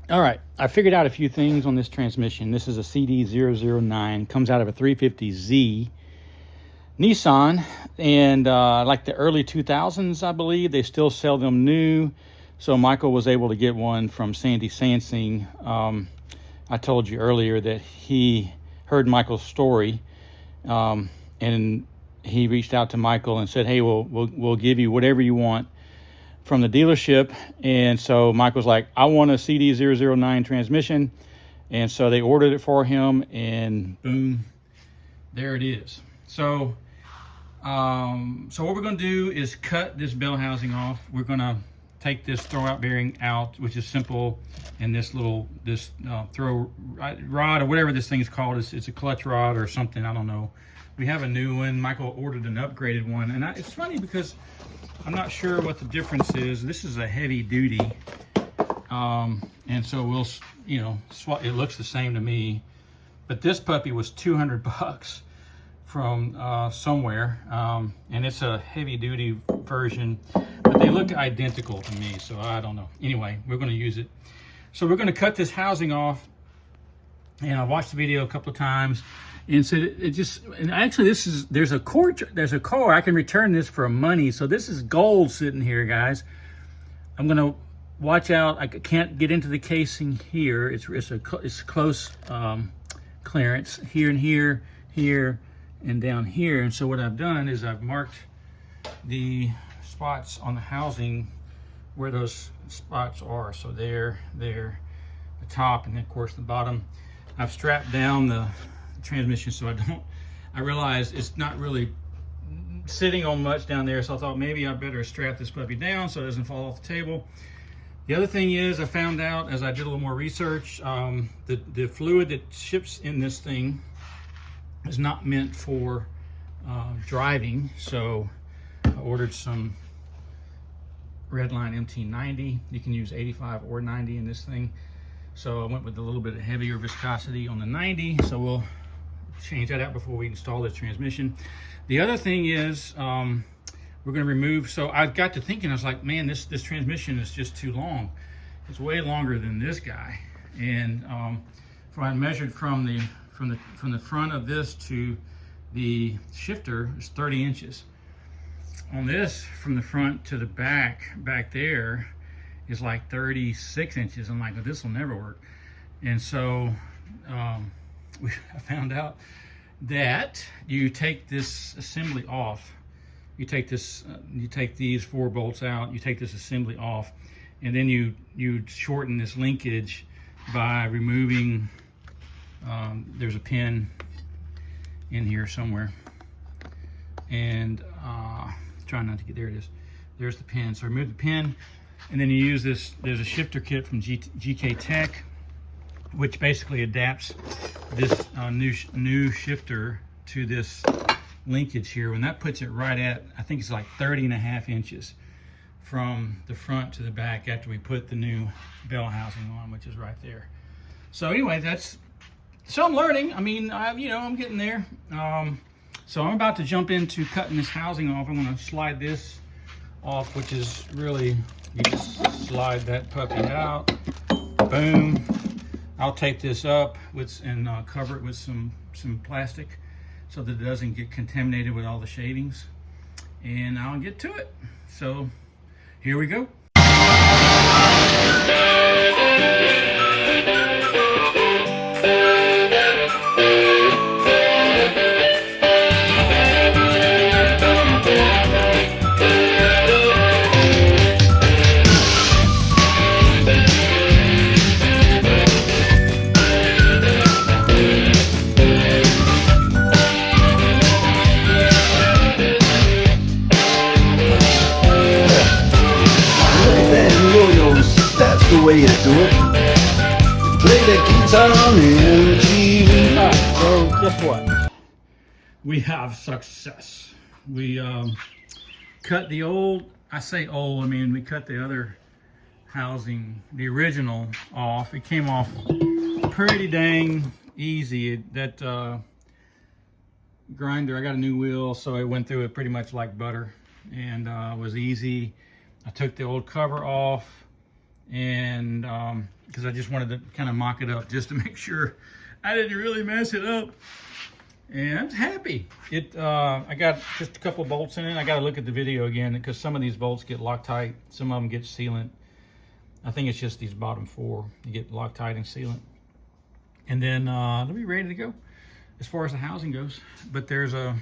All right, I figured out a few things on this transmission. This is a CD009, comes out of a 350Z Nissan, and like the early 2000s, I believe, they still sell them new. So Michael was able to get one from Sandy Sansing. I told you earlier that he heard Michael's story, and he reached out to Michael and said, hey, we'll give you whatever you want from the dealership. And so Michael's like, I want a CD009 transmission. And so they ordered it for him, and boom, there it is. So so what we're going to do is cut this bell housing off. We're going to take this throwout bearing out, which is simple, and this throw rod, or whatever this thing is called, it's a clutch rod or something, I don't know. We have a new one. Michael ordered an upgraded one, and it's funny because I'm not sure what the difference is. This is a heavy duty, and so we'll, you know, it looks the same to me, but this puppy was 200 bucks from somewhere, and it's a heavy duty version, but they look identical to me, so I don't know. Anyway, we're going to use it. So we're going to cut this housing off, and I watched the video a couple of times, and said and actually there's a core, I can return this for money. So this is gold sitting here, guys. I'm going to watch out. I can't get into the casing here. It's close clearance here and here, here, and down here. And so what I've done is I've marked the spots on the housing where those spots are. So there, the top, and then of course the bottom. I've strapped down the transmission so I realized it's not really sitting on much down there, so I thought maybe I better strap this puppy down so it doesn't fall off the table. The other thing is, I found out as I did a little more research, the fluid that ships in this thing is not meant for driving. So I ordered some Redline MT90. You can use 85 or 90 in this thing. So I went with a little bit of heavier viscosity on the 90. So we'll change that out before we install this transmission. The other thing is we're going to remove, so I got to thinking, I was like, man, this transmission is just too long. It's way longer than this guy. And so I measured from the front of this to the shifter is 30 inches. On this, from the front to the back there is like 36 inches. I'm like, this will never work. And so I found out that you take this assembly off. You take this, you take these 4 bolts out, you take this assembly off, and then you shorten this linkage by removing, there's a pin in here somewhere, and trying not to get, there it is. There's the pin. So remove the pin, and then you use this, there's a shifter kit from GKTech, which basically adapts this new shifter to this linkage here. When that puts it right at, I think it's like 30.5 inches from the front to the back after we put the new bell housing on, which is right there. So anyway, so I'm learning. I mean, I'm getting there. So I'm about to jump into cutting this housing off. I'm going to slide this off, which is really, you just slide that puppy out, boom. I'll tape this up and cover it with some plastic so that it doesn't get contaminated with all the shavings, and I'll get to it. So here we go. The way you do it. Play the guitar on MTV. All right, so guess what? We have success. We cut the old, I say old, I mean we cut the other housing, the original, off. It came off pretty dang easy. That grinder, I got a new wheel, so it went through it pretty much like butter, and was easy. I took the old cover off, and because I just wanted to kind of mock it up just to make sure I didn't really mess it up. And I'm happy. I got just a couple bolts in it. I got to look at the video again because some of these bolts get Loctite, some of them get sealant. I think it's just these bottom 4 you get Loctite and sealant. And then they'll be ready to go as far as the housing goes. But there's a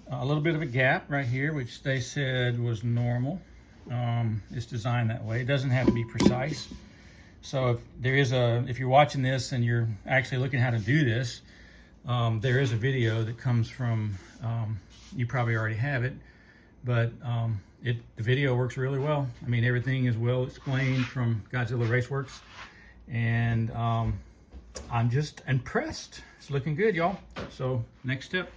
little bit of a gap right here, which they said was normal. It's designed that way. It doesn't have to be precise. So if you're watching this and you're actually looking how to do this, there is a video that comes from, you probably already have it, but the video works really well. I mean, everything is well explained from Godzilla Raceworks, and I'm just impressed. It's looking good, y'all. So next step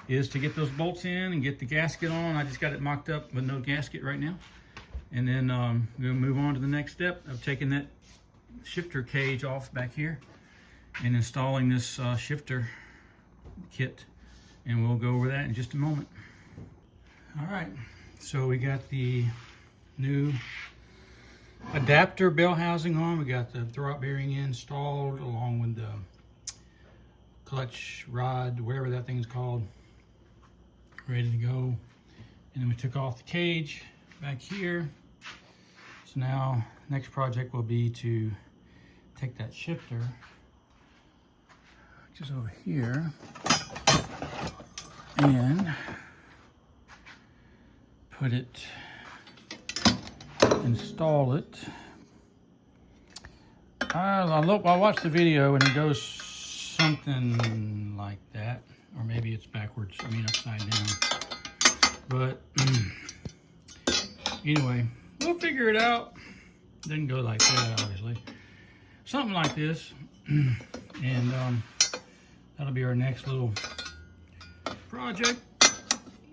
is to get those bolts in and get the gasket on. I just got it mocked up with no gasket right now. And then we'll move on to the next step of taking that shifter cage off back here and installing this shifter kit. And we'll go over that in just a moment. All right, so we got the new adapter bell housing on. We got the throwout bearing installed along with the clutch rod, whatever that thing's called, ready to go. And then we took off the cage back here. So now next project will be to take that shifter, which is over here, and put it, install it. I watched the video and it goes something like that, or maybe it's backwards, I mean upside down. But anyway, we'll figure it out. Didn't go like that, obviously. Something like this, and that'll be our next little project.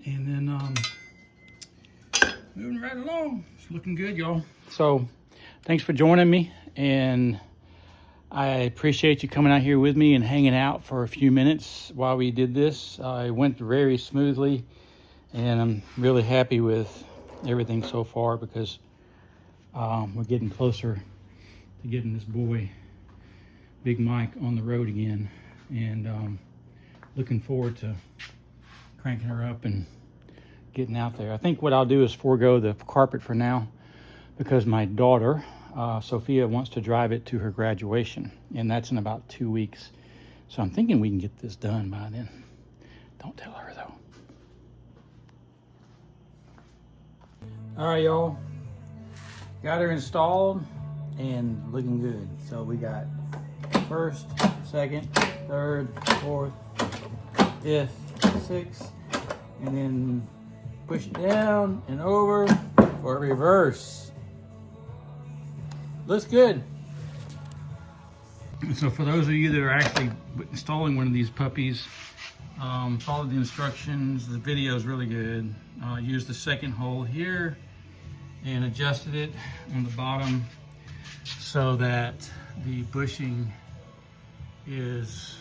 And then moving right along. It's looking good, y'all. So thanks for joining me, and I appreciate you coming out here with me and hanging out for a few minutes while we did this. It went very smoothly, and I'm really happy with everything so far because we're getting closer to getting this boy, Big Mike, on the road again, and looking forward to cranking her up and getting out there. I think what I'll do is forego the carpet for now because my daughter, Sophia, wants to drive it to her graduation, and that's in about 2 weeks. So I'm thinking we can get this done by then. Don't tell her though. All right, y'all. Got her installed and looking good. So we got first, second, third, fourth, fifth, sixth, and then push it down and over for a reverse. Looks good. So for those of you that are actually installing one of these puppies, follow the instructions. The video is really good. Use the second hole here and adjusted it on the bottom so that the bushing is,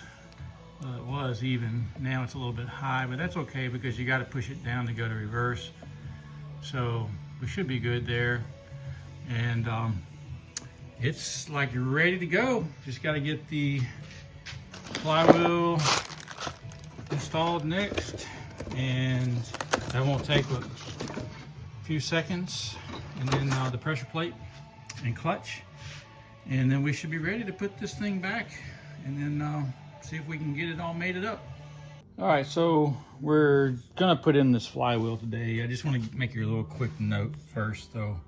it was even. Now it's a little bit high, but that's okay because you got to push it down to go to reverse. So we should be good there. And it's like ready to go. Just got to get the flywheel installed next, and that won't take a few seconds. And then the pressure plate and clutch, and then we should be ready to put this thing back and then see if we can get it all mated up. All right, so we're gonna put in this flywheel today. I just want to make you a little quick note first though.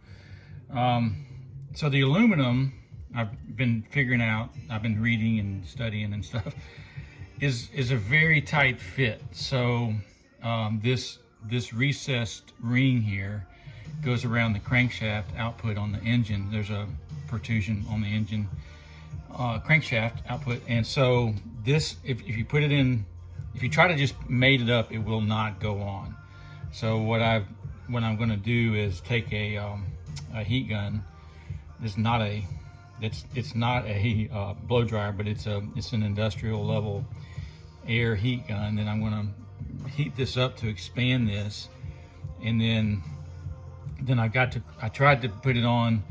So the aluminum, I've been figuring out, I've been reading and studying and stuff, is a very tight fit. So this recessed ring here goes around the crankshaft output on the engine. There's a protrusion on the engine crankshaft output, and so this, if you put it in, if you try to just mate it up, it will not go on. So what I'm going to do is take a heat gun. It's not a blow dryer, but it's an industrial level air heat gun. Then I'm going to heat this up to expand this, and then I tried to put it on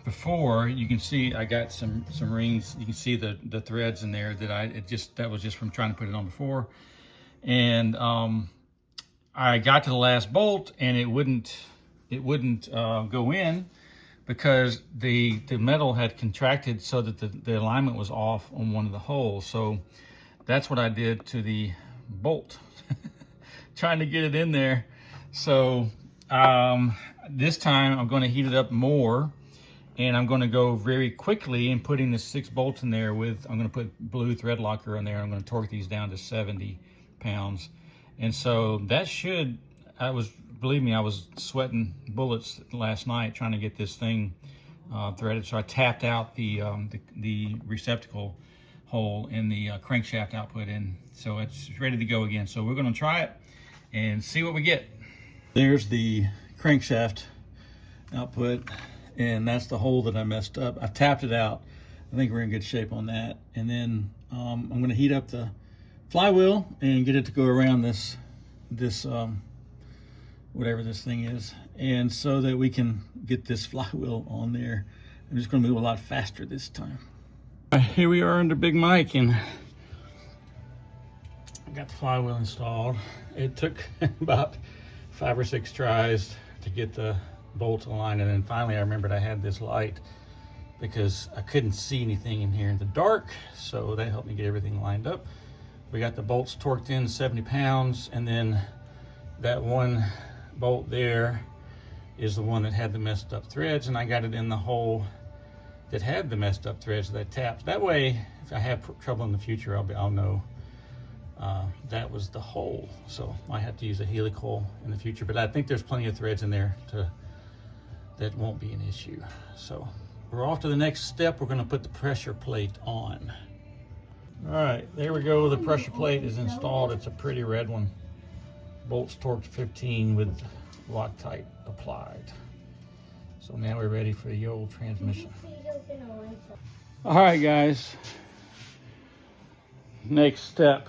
before, you can see I got some rings. You can see the threads in there that was just from trying to put it on before. And I got to the last bolt and it wouldn't go in because the metal had contracted so that the alignment was off on one of the holes. So that's what I did to the bolt, trying to get it in there. So this time I'm going to heat it up more, and I'm going to go very quickly in putting the 6 bolts in there I'm going to put blue thread locker in there. I'm going to torque these down to 70 pounds. And so that believe me, I was sweating bullets last night trying to get this thing threaded. So I tapped out the receptacle hole in the crankshaft output, and so it's ready to go again. So we're going to try it and see what we get. There's the crankshaft output, and that's the hole that I messed up. I tapped it out. I think we're in good shape on that. And then I'm going to heat up the flywheel and get it to go around this whatever this thing is, and so that we can get this flywheel on there. I'm just going to move a lot faster this time. Here we are under Big Mike, and I got the flywheel installed. It took about 5 or 6 tries to get the bolts aligned, and then finally I remembered I had this light because I couldn't see anything in here in the dark, so that helped me get everything lined up. We got the bolts torqued in 70 pounds, and then that one bolt there is the one that had the messed up threads, and I got it in the hole that had the messed up threads that I tapped. That way, if I have trouble in the future, I'll know that was the hole. So I have to use a helical in the future, but I think there's plenty of threads in there that won't be an issue. So we're off to the next step. We're going to put the pressure plate on. All right, there we go. The pressure plate is installed. It's a pretty red one. Bolts torqued 15 with Loctite applied. So now we're ready for the old transmission. All right, guys. Next step.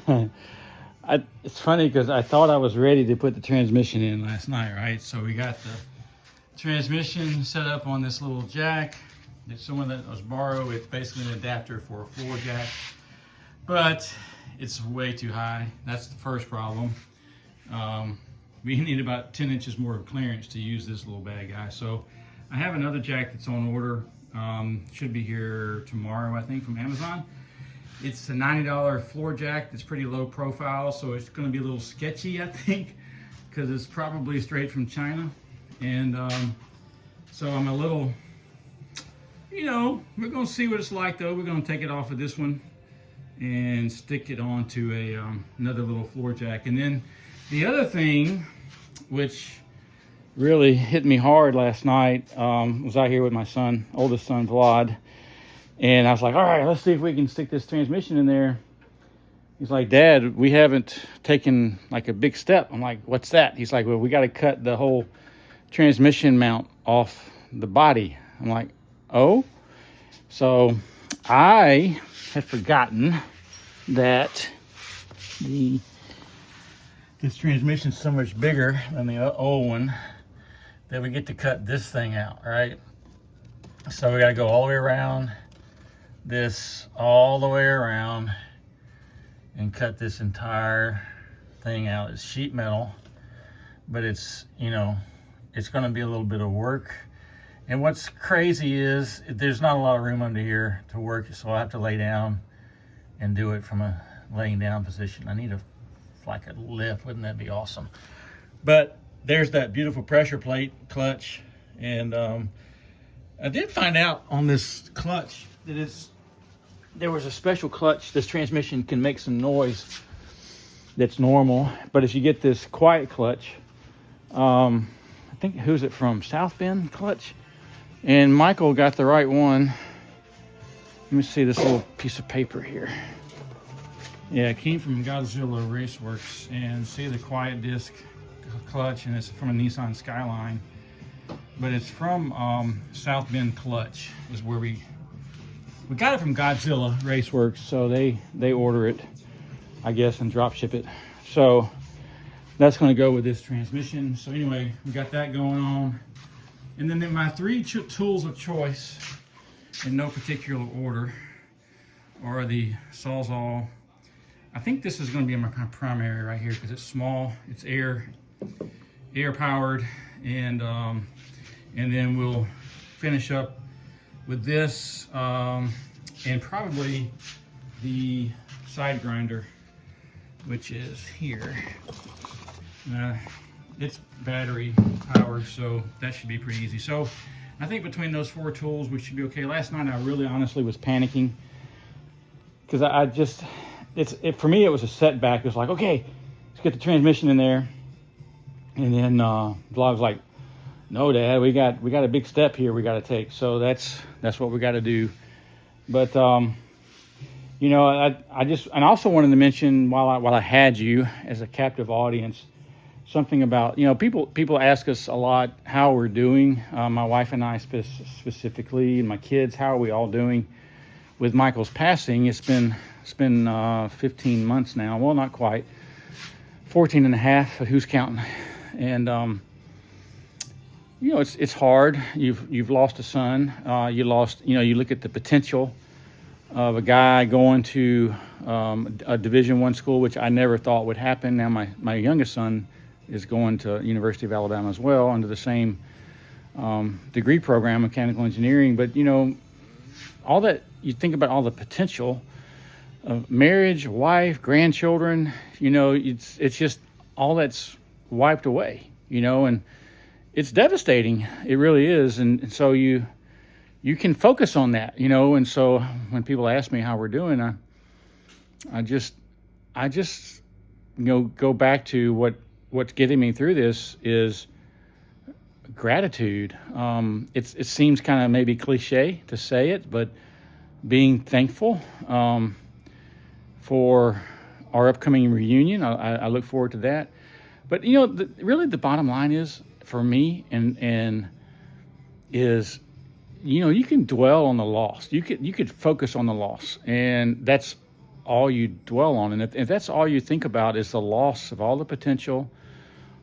It's funny because I thought I was ready to put the transmission in last night, right? So we got the transmission set up on this little jack. It's someone that was borrowed. It's basically an adapter for a floor jack, but it's way too high. That's the first problem. We need about 10 inches more of clearance to use this little bad guy. So I have another jack that's on order. Should be here tomorrow, I think, from Amazon. It's a $90 floor jack that's pretty low profile, so it's going to be a little sketchy, I think, because it's probably straight from China. And so I'm a little, we're going to see what it's like, though. We're going to take it off of this one and stick it onto another little floor jack. And then the other thing, which really hit me hard last night, was out here with my son, oldest son, Vlad. And I was like, all right, let's see if we can stick this transmission in there. He's like, Dad, we haven't taken like a big step. I'm like, what's that? He's like, well, we got to cut the whole transmission mount off the body. I'm like, oh? So I had forgotten that this transmission's so much bigger than the old one that we get to cut this thing out, right? So we got to go all the way around this, all the way around, and cut this entire thing out. It's sheet metal, but it's, it's going to be a little bit of work. And what's crazy is there's not a lot of room under here to work, so I'll have to lay down and do it from a laying down position. I need a lift. Wouldn't that be awesome? But there's that beautiful pressure plate clutch, and I did find out on this clutch that there was a special clutch. This transmission can make some noise that's normal, but if you get this quiet clutch, I think, who's it from? South Bend clutch? And Michael got the right one. Let me see this little piece of paper here. Yeah, it came from Godzilla Raceworks, and see the quiet disc clutch, and it's from a Nissan Skyline, but it's from South Bend Clutch is where we got it from Godzilla Raceworks. So they order it, I guess, and drop ship it. So that's going to go with this transmission. So anyway, we got that going on. And then my three tools of choice, in no particular order, are the Sawzall. I think this is going to be my primary right here because it's small, it's air powered, and then we'll finish up with this and probably the side grinder, which is here. It's battery powered, so that should be pretty easy. So I think between those 4 tools, we should be okay. Last night, I really honestly was panicking because for me, it was a setback. It was like, okay, let's get the transmission in there. And then Vlog's like, no, Dad, we got a big step here we got to take. So that's what we got to do. But you know, I also wanted to mention while I had you as a captive audience, something about, you know, people ask us a lot how we're doing. My wife and I specifically, and my kids, how are we all doing with Michael's passing? It's been 15 months now. Well, not quite, 14 and a half, but who's counting? And you know, it's hard. You've lost a son. You look at the potential of a guy going to a Division I school, which I never thought would happen. Now my youngest son is going to University of Alabama as well under the same degree program, mechanical engineering. But you know, all that, you think about all the potential of marriage, wife, grandchildren, you know, it's just all that's wiped away, you know, and it's devastating. It really is. And so you can focus on that, you know. And so when people ask me how we're doing, I just you know, go back to what's getting me through this is gratitude. It seems kind of maybe cliche to say it, but being thankful for our upcoming reunion. I look forward to that. But you know, really the bottom line is for me and is, you know, you can dwell on the loss. You could focus on the loss, and that's all you dwell on. And if that's all you think about is the loss of all the potential,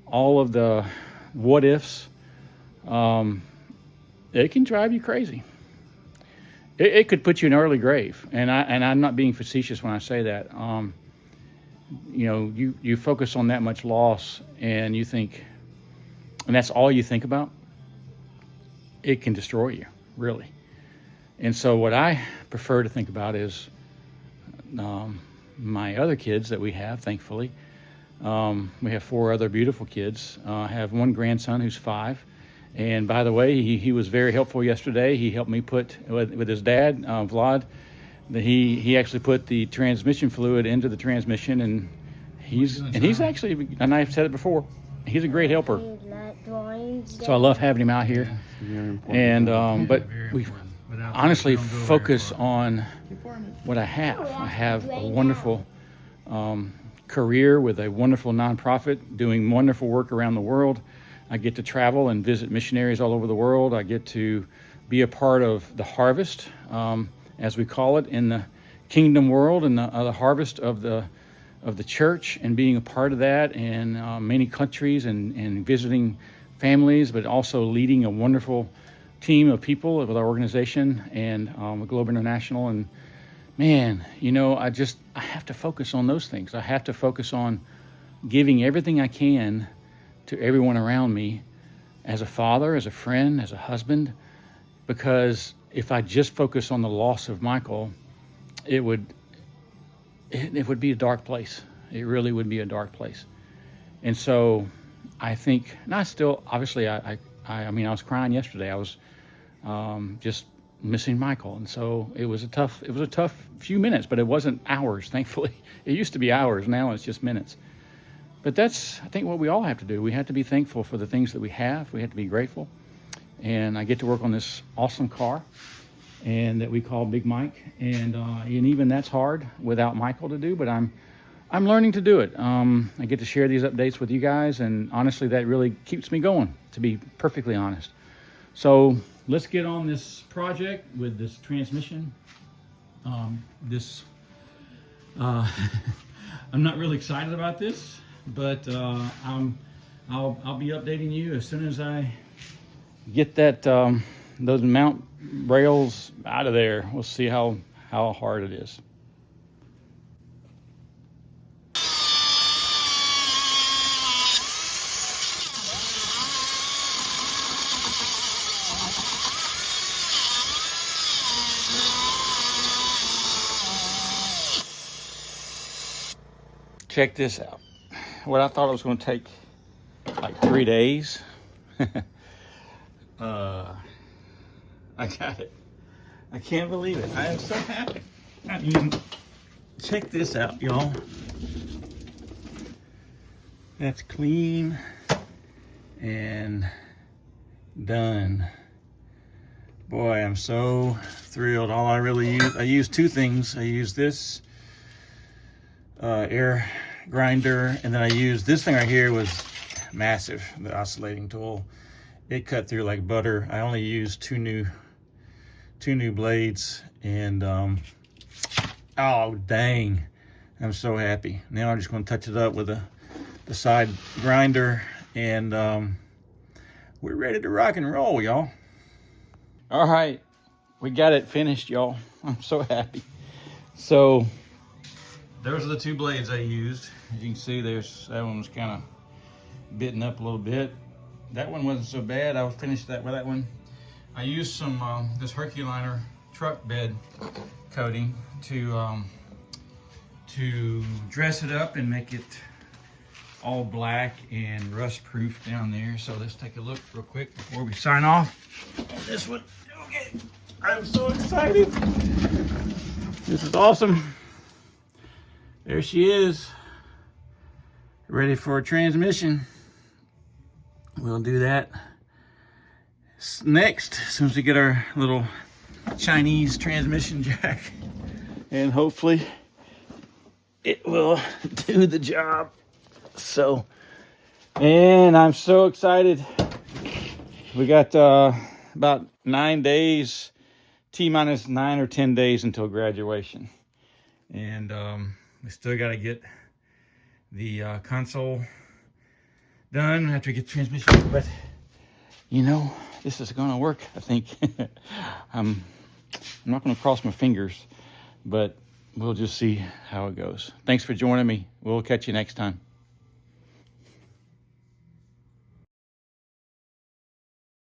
all of the what ifs, it can drive you crazy. It could put you in an early grave. And I'm not being facetious when I say that. You know, you focus on that much loss and you think, and that's all you think about, it can destroy you, really. And so what I prefer to think about is my other kids that we have, thankfully. We have 4 other beautiful kids. I have one grandson who's 5. And by the way, he was very helpful yesterday. He helped me put, with his dad, Vlad, he actually put the transmission fluid into the transmission, and he's actually, and I've said it before, he's a great helper. So I love having him out here. And but we honestly focus on what I have. I have a wonderful career with a wonderful nonprofit doing wonderful work around the world. I get to travel and visit missionaries all over the world. I get to be a part of the harvest, as we call it, in the kingdom world, and the harvest of the church, and being a part of that in many countries and visiting families, but also leading a wonderful team of people with our organization and Globe International. And man, you know, I have to focus on those things. I have to focus on giving everything I can to everyone around me, as a father, as a friend, as a husband, because if I just focus on the loss of Michael, it would be a dark place. It really would be a dark place. And so I think, and I still, obviously, I mean, I was crying yesterday. I was just missing Michael. And so it was a tough few minutes, but it wasn't hours, thankfully. It used to be hours. Now it's just minutes. But that's, I think, what we all have to do. We have to be thankful for the things that we have. We have to be grateful. And I get to work on this awesome car, and that we call Big Mike. And even that's hard without Michael to do, but I'm learning to do it. I get to share these updates with you guys, and honestly, that really keeps me going, to be perfectly honest. So let's get on this project with this transmission. I'm not really excited about this, but I'll be updating you as soon as I get that those mount rails out of there. We'll see how hard it is. Check this out. What I thought it was going to take like 3 days. I got it. I can't believe it. I am so happy. I mean, check this out, y'all. That's clean and done. Boy, I'm so thrilled. All I really use, I use two things. I use this air grinder, and then I use this thing right here. Was massive, the oscillating tool. It cut through like butter. I only used two new blades, and oh dang, I'm so happy. Now I'm just going to touch it up with the side grinder, and we're ready to rock and roll, y'all. All right, we got it finished, y'all. I'm so happy. So those are the two blades I used. As you can see, that one was kind of bitten up a little bit. That one wasn't so bad. I'll finish that with that one. I used some this Herculiner truck bed coating to dress it up and make it all black and rust proof down there. So let's take a look real quick before we sign off on this one. Okay, I'm so excited. This is awesome. There she is, ready for a transmission. We'll do that next, as soon as we get our little Chinese transmission jack, and hopefully it will do the job. So, and I'm so excited. We got about 9 days, T-minus 9 or 10 days until graduation, and we still got to get the console done after we get the transmission, but you know, this is gonna work, I think. I'm not gonna cross my fingers, but we'll just see how it goes. Thanks for joining me. We'll catch you next time.